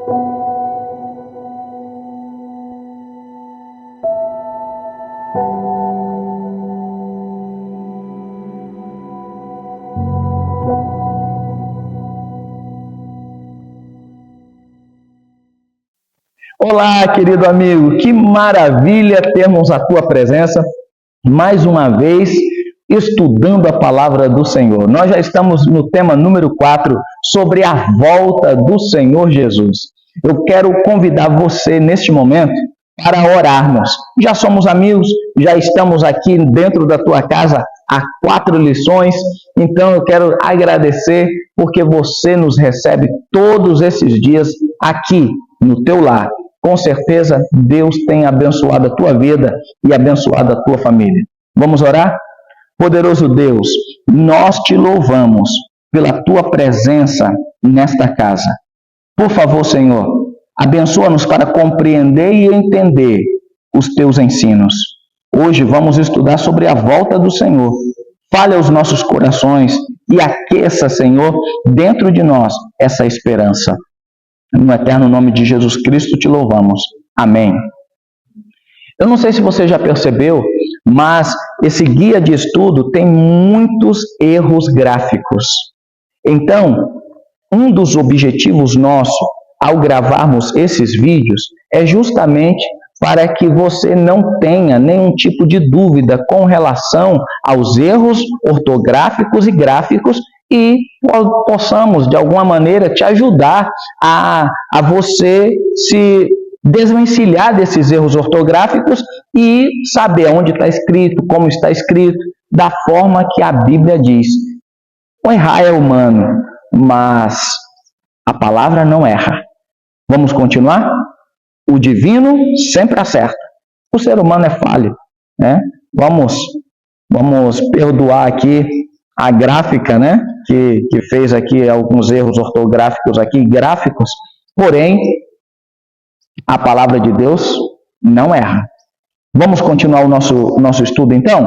Olá, querido amigo, que maravilha termos a tua presença mais uma vez estudando a palavra do Senhor. Nós já estamos no tema número 4 sobre a volta do Senhor Jesus. Eu quero convidar você neste momento para orarmos. Já somos amigos, já estamos aqui dentro da tua casa há 4 lições, então eu quero agradecer porque você nos recebe todos esses dias aqui no teu lar. Com certeza, Deus tem abençoado a tua vida e abençoado a tua família. Vamos orar? Poderoso Deus, nós te louvamos pela tua presença nesta casa. Por favor, Senhor, abençoa-nos para compreender e entender os teus ensinos. Hoje vamos estudar sobre a volta do Senhor. Fale aos nossos corações e aqueça, Senhor, dentro de nós essa esperança. No eterno nome de Jesus Cristo te louvamos. Amém. Eu não sei se você já percebeu, mas esse guia de estudo tem muitos erros gráficos. Então, um dos objetivos nossos ao gravarmos esses vídeos é justamente para que você não tenha nenhum tipo de dúvida com relação aos erros ortográficos e gráficos e possamos, de alguma maneira, te ajudar a você se desvencilhar desses erros ortográficos e saber onde está escrito, como está escrito, da forma que a Bíblia diz. O errar é humano, mas a palavra não erra. Vamos continuar? O divino sempre acerta. O ser humano é falho, né? Vamos perdoar aqui a gráfica, né? Que fez aqui alguns erros ortográficos aqui, gráficos, porém, a palavra de Deus não erra. Vamos continuar o nosso estudo, então?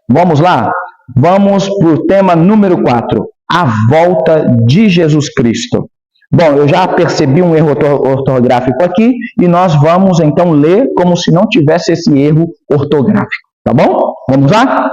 Vamos lá? Vamos para o tema número 4, a volta de Jesus Cristo. Bom, eu já percebi um erro ortográfico aqui, e nós vamos, então, ler como se não tivesse esse erro ortográfico, tá bom? Vamos lá?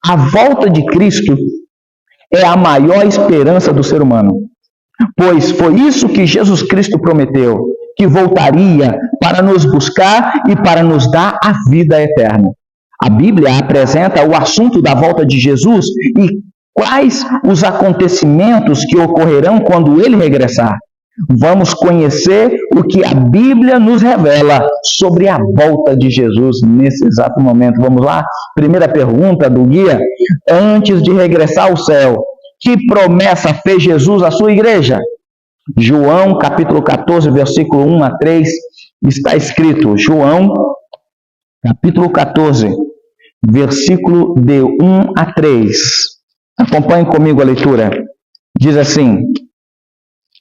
A volta de Cristo é a maior esperança do ser humano, pois foi isso que Jesus Cristo prometeu, que voltaria para nos buscar e para nos dar a vida eterna. A Bíblia apresenta o assunto da volta de Jesus e quais os acontecimentos que ocorrerão quando ele regressar. Vamos conhecer o que a Bíblia nos revela sobre a volta de Jesus nesse exato momento. Vamos lá? Primeira pergunta do guia. Antes de regressar ao céu, que promessa fez Jesus à sua igreja? João, capítulo 14, versículo 1 a 3, está escrito. João, capítulo 14, versículo de 1 a 3. Acompanhe comigo a leitura. Diz assim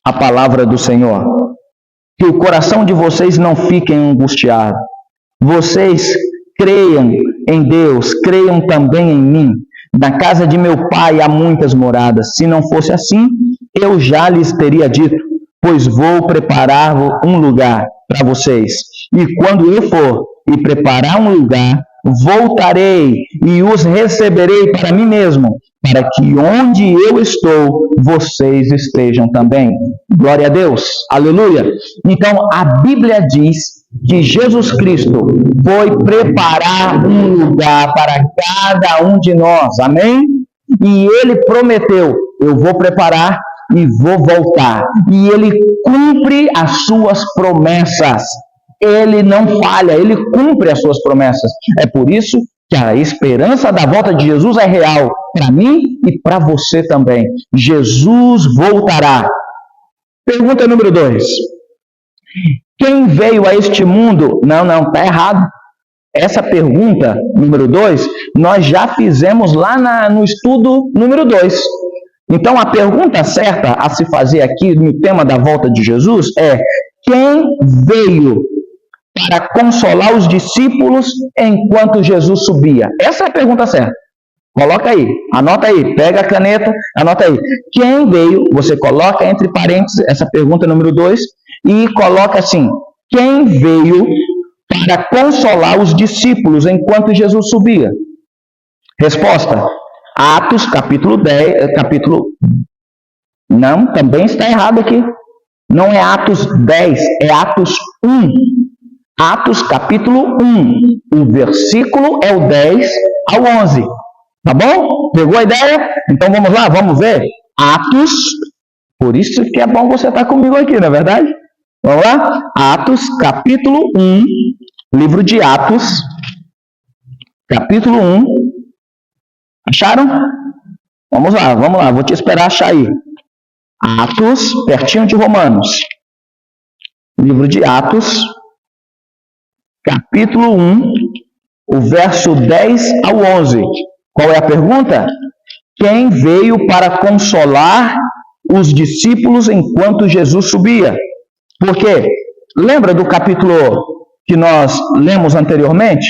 a palavra do Senhor: que o coração de vocês não fique angustiado. Vocês creiam em Deus, creiam também em mim. Na casa de meu pai há muitas moradas. Se não fosse assim, eu já lhes teria dito, pois vou preparar um lugar para vocês. E quando eu for e preparar um lugar, voltarei e os receberei para mim mesmo, para que onde eu estou, vocês estejam também. Glória a Deus. Aleluia. Então, a Bíblia diz que Jesus Cristo foi preparar um lugar para cada um de nós. Amém? E ele prometeu, eu vou preparar e vou voltar. E ele cumpre as suas promessas. Ele não falha, ele cumpre as suas promessas. É por isso que a esperança da volta de Jesus é real para mim e para você também. Jesus voltará. Pergunta número 2. Quem veio a este mundo? Não, está errado. Essa pergunta, número 2, nós já fizemos lá no estudo número 2. Então, a pergunta certa a se fazer aqui no tema da volta de Jesus é: quem veio para consolar os discípulos enquanto Jesus subia? Essa é a pergunta certa. Coloca aí, anota aí, pega a caneta, anota aí. Quem veio, você coloca entre parênteses essa pergunta número 2, e coloca assim: quem veio para consolar os discípulos enquanto Jesus subia? Resposta: Atos, capítulo 10, Não, também está errado aqui. Não é Atos 10, é Atos 1. Atos, capítulo 1. O versículo é o 10 ao 11. Tá bom? Pegou a ideia? Então vamos lá, vamos ver. Atos, por isso que é bom você estar comigo aqui, não é verdade? Vamos lá? Atos, capítulo 1, livro de Atos, capítulo 1. Acharam? Vamos lá, vou te esperar achar aí. Atos, pertinho de Romanos. Livro de Atos, capítulo 1, o verso 10 ao 11. Qual é a pergunta? Quem veio para consolar os discípulos enquanto Jesus subia? Porque, lembra do capítulo que nós lemos anteriormente?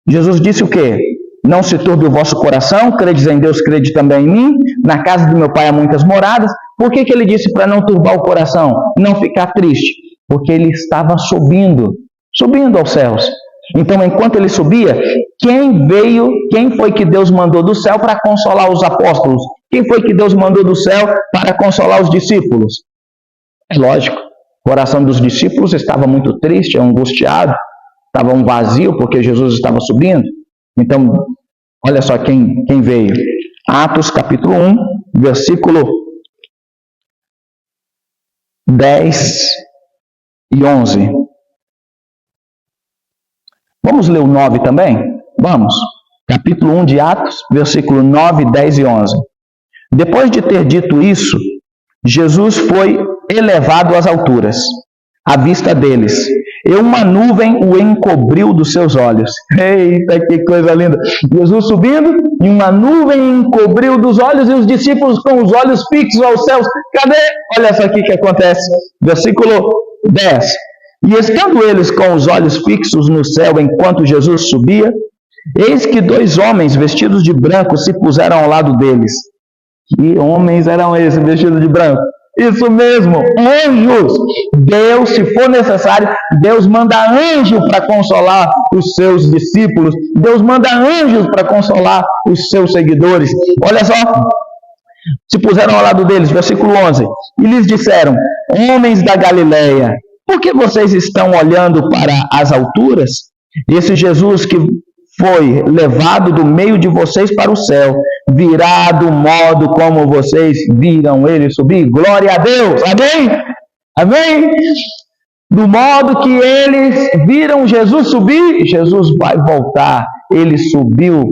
Jesus disse o quê? Não se turbe o vosso coração, credes em Deus, crede também em mim. Na casa do meu pai há muitas moradas. Por que ele disse para não turbar o coração? Não ficar triste? Porque ele estava subindo aos céus. Então, enquanto ele subia, quem foi que Deus mandou do céu para consolar os apóstolos? Quem foi que Deus mandou do céu para consolar os discípulos? É lógico, o coração dos discípulos estava muito triste, angustiado, estava um vazio porque Jesus estava subindo. Então, olha só quem veio. Atos capítulo 1, versículo 10 e 11. Vamos ler o 9 também? Vamos. Capítulo 1 de Atos, versículo 9, 10 e 11. Depois de ter dito isso, Jesus foi elevado às alturas, à vista deles, e uma nuvem o encobriu dos seus olhos. Eita, que coisa linda! Jesus subindo, e uma nuvem encobriu dos olhos, e os discípulos com os olhos fixos aos céus. Cadê? Olha só aqui que acontece. Versículo 10. E estando eles com os olhos fixos no céu enquanto Jesus subia, eis que 2 homens vestidos de branco se puseram ao lado deles. Que homens eram esses vestidos de branco? Isso mesmo, anjos. Deus, se for necessário, Deus manda anjo para consolar os seus discípulos. Deus manda anjos para consolar os seus seguidores. Olha só, se puseram ao lado deles, versículo 11. E lhes disseram: homens da Galileia, por que vocês estão olhando para as alturas? Esse Jesus que foi levado do meio de vocês para o céu, virá do modo como vocês viram ele subir. Glória a Deus! Amém? Amém? Do modo que eles viram Jesus subir, Jesus vai voltar. Ele subiu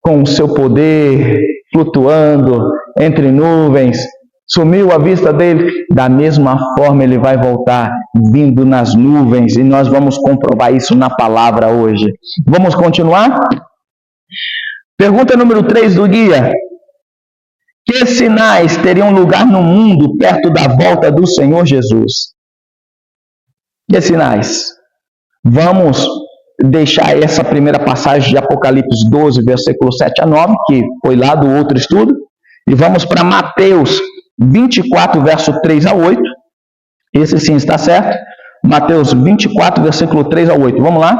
com o seu poder, flutuando entre nuvens, sumiu à vista dele. Da mesma forma ele vai voltar, vindo nas nuvens, e nós vamos comprovar isso na palavra hoje. Vamos continuar? Pergunta número 3 do guia. Que sinais teriam lugar no mundo perto da volta do Senhor Jesus? Que sinais? Vamos deixar essa primeira passagem de Apocalipse 12, versículo 7 a 9, que foi lá do outro estudo, e vamos para Mateus 24, verso 3 a 8. Esse sim está certo. Mateus 24, versículo 3 a 8. Vamos lá?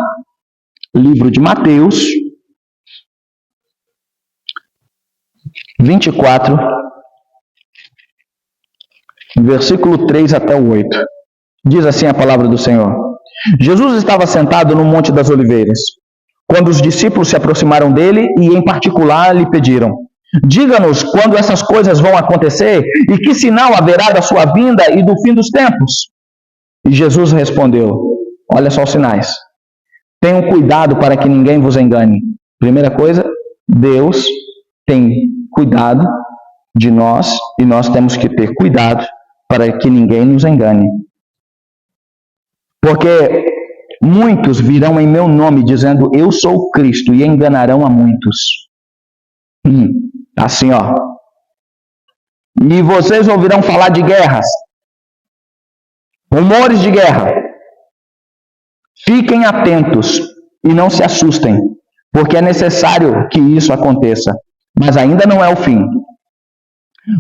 Livro de Mateus 24, versículo 3 até o 8. Diz assim a palavra do Senhor. Jesus estava sentado no Monte das Oliveiras, quando os discípulos se aproximaram dele e, em particular, lhe pediram: diga-nos quando essas coisas vão acontecer e que sinal haverá da sua vinda e do fim dos tempos. E Jesus respondeu: olha só os sinais. Tenham cuidado para que ninguém vos engane. Primeira coisa, Deus tem cuidado de nós e nós temos que ter cuidado para que ninguém nos engane. Porque muitos virão em meu nome dizendo: eu sou o Cristo, e enganarão a muitos. Assim, ó. E vocês ouvirão falar de guerras, rumores de guerra. Fiquem atentos e não se assustem, porque é necessário que isso aconteça, mas ainda não é o fim.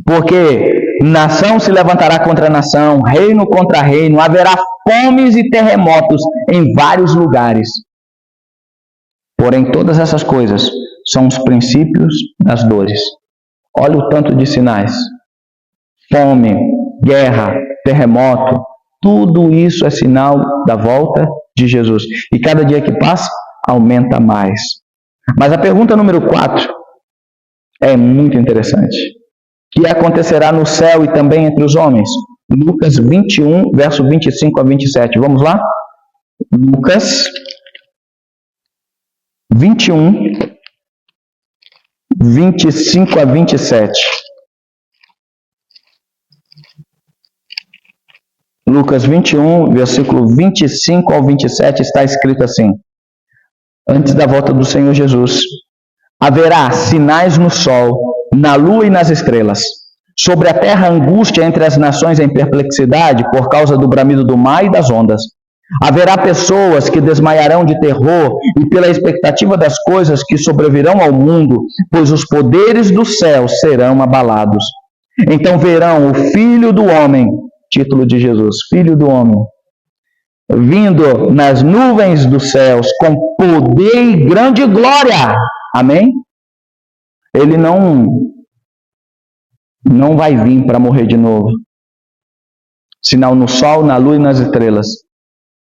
Porque nação se levantará contra nação, reino contra reino, haverá fomes e terremotos em vários lugares. Porém, todas essas coisas são os princípios das dores. Olha o tanto de sinais. Fome, guerra, terremoto, tudo isso é sinal da volta de Jesus. E cada dia que passa, aumenta mais. Mas a pergunta número 4 é muito interessante. O que acontecerá no céu e também entre os homens? Lucas 21, verso 25 a 27. Vamos lá? Lucas 21, 25 a 27. Lucas 21, versículo 25 ao 27, está escrito assim: antes da volta do Senhor Jesus, haverá sinais no sol, na lua e nas estrelas. Sobre a terra, angústia entre as nações em perplexidade por causa do bramido do mar e das ondas. Haverá pessoas que desmaiarão de terror e pela expectativa das coisas que sobrevirão ao mundo, pois os poderes do céu serão abalados. Então verão o Filho do Homem, título de Jesus, Filho do Homem, vindo nas nuvens dos céus com poder e grande glória. Amém? Ele não vai vir para morrer de novo. Sinal no sol, na lua e nas estrelas.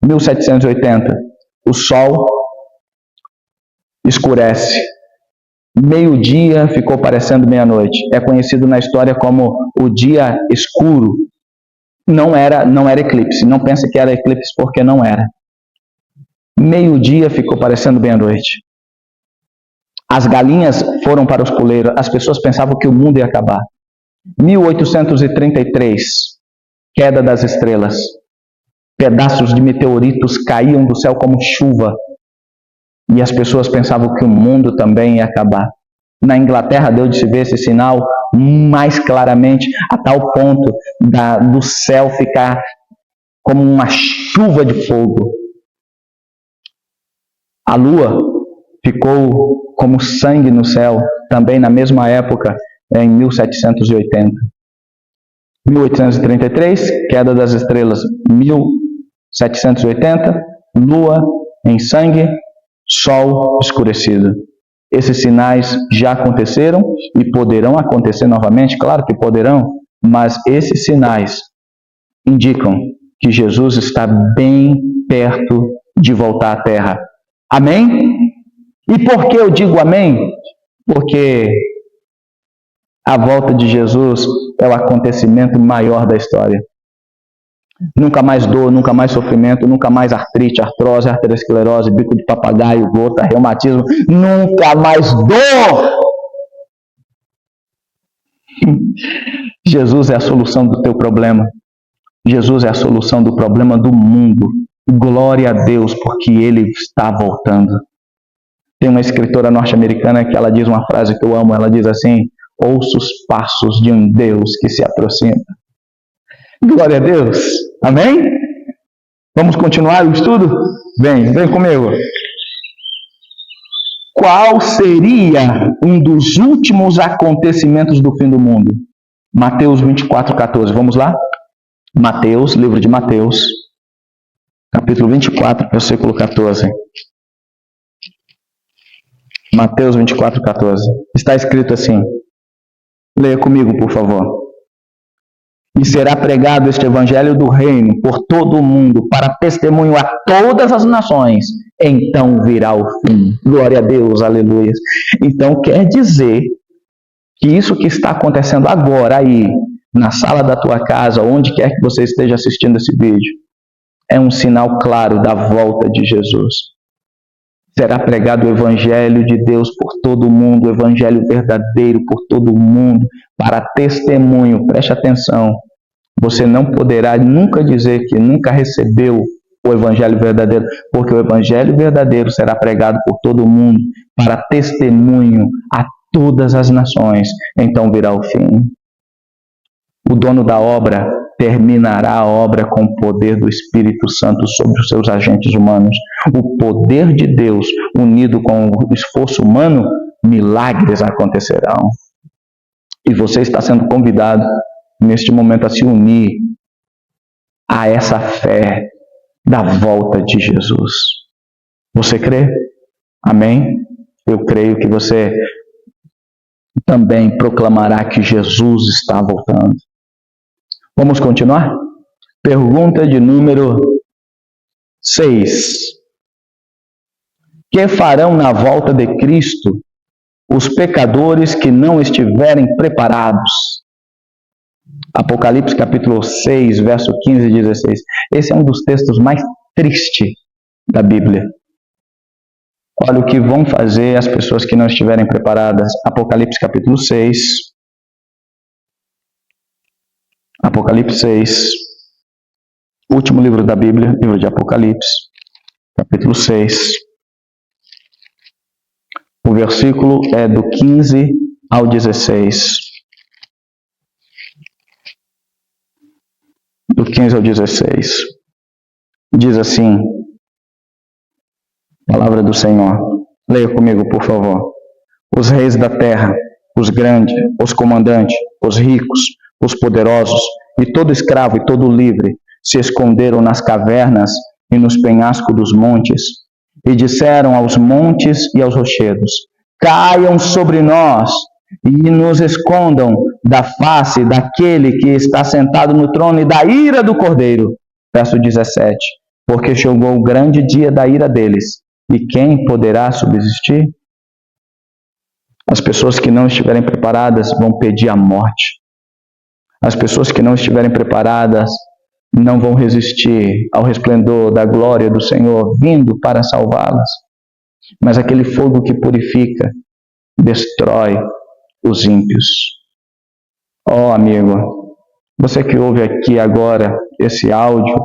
1780, o sol escurece. Meio-dia ficou parecendo meia-noite. É conhecido na história como o dia escuro. Não era eclipse. Não pense que era eclipse porque não era. Meio-dia ficou parecendo meia-noite. As galinhas foram para os puleiros. As pessoas pensavam que o mundo ia acabar. 1833, queda das estrelas. Pedaços de meteoritos caíam do céu como chuva. E as pessoas pensavam que o mundo também ia acabar. Na Inglaterra deu de se ver esse sinal mais claramente, a tal ponto do céu ficar como uma chuva de fogo. A lua ficou como sangue no céu, também na mesma época, em 1780. 1833, queda das estrelas. 1780, lua em sangue, sol escurecido. Esses sinais já aconteceram e poderão acontecer novamente, claro que poderão, mas esses sinais indicam que Jesus está bem perto de voltar à terra. Amém? E por que eu digo amém? Porque a volta de Jesus é o acontecimento maior da história. Nunca mais dor, nunca mais sofrimento, nunca mais artrite, artrose, arteriosclerose, bico de papagaio, gota, reumatismo, nunca mais dor! Jesus é a solução do teu problema. Jesus é a solução do problema do mundo. Glória a Deus, porque Ele está voltando. Tem uma escritora norte-americana que ela diz uma frase que eu amo, ela diz assim: ouço os passos de um Deus que se aproxima. Glória a Deus. Amém? Vamos continuar o estudo? Vem comigo. Qual seria um dos últimos acontecimentos do fim do mundo? Mateus 24:14. Vamos lá? Mateus, livro de Mateus, capítulo 24, versículo 14. Mateus 24:14. Está escrito assim. Leia comigo, por favor. E será pregado este evangelho do reino por todo o mundo, para testemunho a todas as nações. Então virá o fim. Glória a Deus, aleluia. Então quer dizer que isso que está acontecendo agora aí, na sala da tua casa, onde quer que você esteja assistindo esse vídeo, é um sinal claro da volta de Jesus. Será pregado o evangelho de Deus por todo o mundo, o evangelho verdadeiro por todo o mundo, para testemunho. Preste atenção, você não poderá nunca dizer que nunca recebeu o evangelho verdadeiro, porque o evangelho verdadeiro será pregado por todo o mundo, para testemunho a todas as nações. Então virá o fim. O dono da obra terminará a obra com o poder do Espírito Santo sobre os seus agentes humanos. O poder de Deus unido com o esforço humano, milagres acontecerão. E você está sendo convidado neste momento, a se unir a essa fé da volta de Jesus. Você crê? Amém? Eu creio que você também proclamará que Jesus está voltando. Vamos continuar? Pergunta de número 6. Que farão na volta de Cristo os pecadores que não estiverem preparados? Apocalipse capítulo 6, verso 15 e 16. Esse é um dos textos mais tristes da Bíblia. Olha o que vão fazer as pessoas que não estiverem preparadas. Apocalipse capítulo 6. Apocalipse 6. Último livro da Bíblia, livro de Apocalipse, capítulo 6. O versículo é do 15 ao 16. Do 15 ao 16. Diz assim, palavra do Senhor. Leia comigo, por favor. Os reis da terra, os grandes, os comandantes, os ricos, os poderosos, e todo escravo e todo livre, se esconderam nas cavernas e nos penhascos dos montes, e disseram aos montes e aos rochedos: caiam sobre nós e nos escondam da face daquele que está sentado no trono e da ira do Cordeiro. Verso 17. Porque chegou o grande dia da ira deles, e quem poderá subsistir? As pessoas que não estiverem preparadas vão pedir a morte. As pessoas que não estiverem preparadas não vão resistir ao resplendor da glória do Senhor vindo para salvá-las. Mas aquele fogo que purifica, destrói os ímpios. Ó amigo, você que ouve aqui agora esse áudio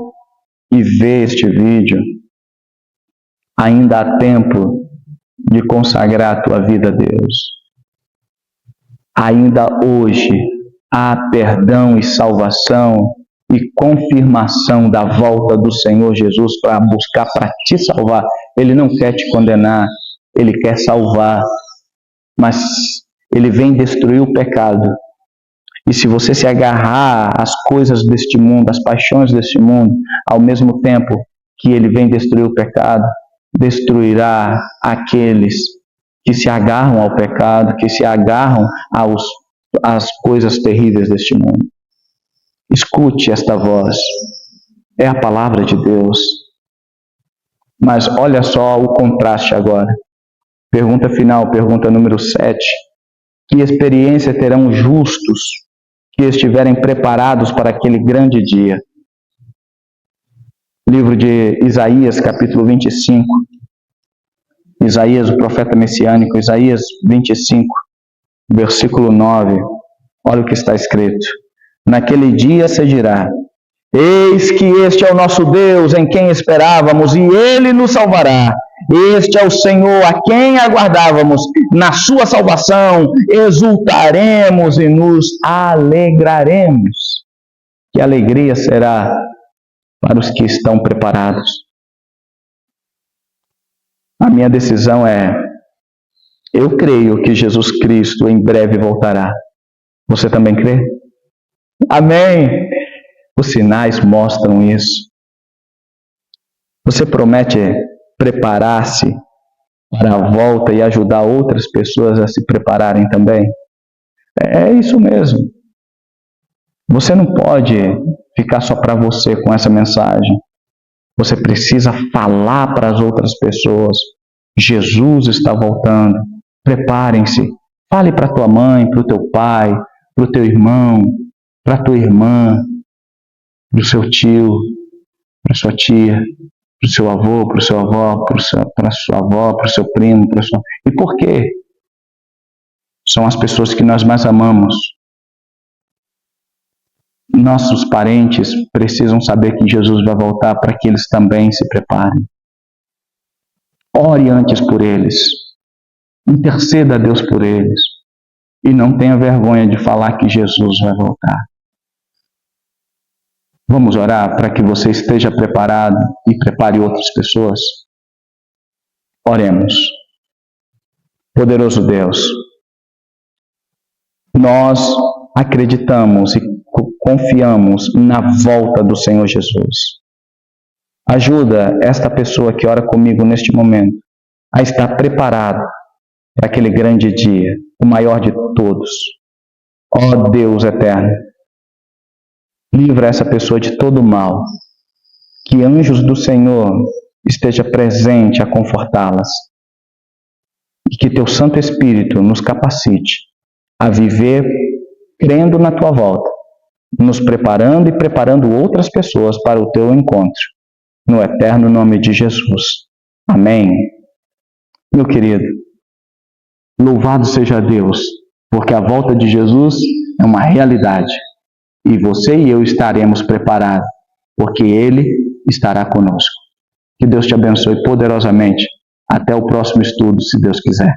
e vê este vídeo, ainda há tempo de consagrar a tua vida a Deus. Ainda hoje há perdão e salvação e confirmação da volta do Senhor Jesus para buscar, para te salvar. Ele não quer te condenar, Ele quer salvar, mas Ele vem destruir o pecado. E se você se agarrar às coisas deste mundo, às paixões deste mundo, ao mesmo tempo que Ele vem destruir o pecado, destruirá aqueles que se agarram ao pecado, que se agarram às coisas terríveis deste mundo. Escute esta voz, é a palavra de Deus. Mas olha só o contraste agora. Pergunta final, pergunta número 7. Que experiência terão os justos que estiverem preparados para aquele grande dia? Livro de Isaías, capítulo 25. Isaías, o profeta messiânico, Isaías 25, versículo 9. Olha o que está escrito. Naquele dia se dirá: eis que este é o nosso Deus, em quem esperávamos, e Ele nos salvará. Este é o Senhor, a quem aguardávamos. Na sua salvação exultaremos e nos alegraremos. Que alegria será para os que estão preparados. A minha decisão é: eu creio que Jesus Cristo em breve voltará. Você também crê? Amém! Os sinais mostram isso. Você promete preparar-se para a volta e ajudar outras pessoas a se prepararem também? É isso mesmo. Você não pode ficar só para você com essa mensagem. Você precisa falar para as outras pessoas. Jesus está voltando. Preparem-se. Fale para tua mãe, para o teu pai, para o teu irmão, para a tua irmã, para o seu tio, para a sua tia, para o seu avô, para o seu avó, para a sua avó, para o seu primo, para a sua... E por quê? São as pessoas que nós mais amamos. Nossos parentes precisam saber que Jesus vai voltar para que eles também se preparem. Ore antes por eles. Interceda a Deus por eles. E não tenha vergonha de falar que Jesus vai voltar. Vamos orar para que você esteja preparado e prepare outras pessoas? Oremos. Poderoso Deus, nós acreditamos e confiamos na volta do Senhor Jesus. Ajuda esta pessoa que ora comigo neste momento a estar preparado para aquele grande dia, o maior de todos. Ó Deus eterno, livra essa pessoa de todo mal, que anjos do Senhor esteja presente a confortá-las e que teu Santo Espírito nos capacite a viver crendo na tua volta, nos preparando e preparando outras pessoas para o teu encontro, no eterno nome de Jesus. Amém. Meu querido, louvado seja Deus, porque a volta de Jesus é uma realidade e você e eu estaremos preparados, porque Ele estará conosco. Que Deus te abençoe poderosamente. Até o próximo estudo, se Deus quiser.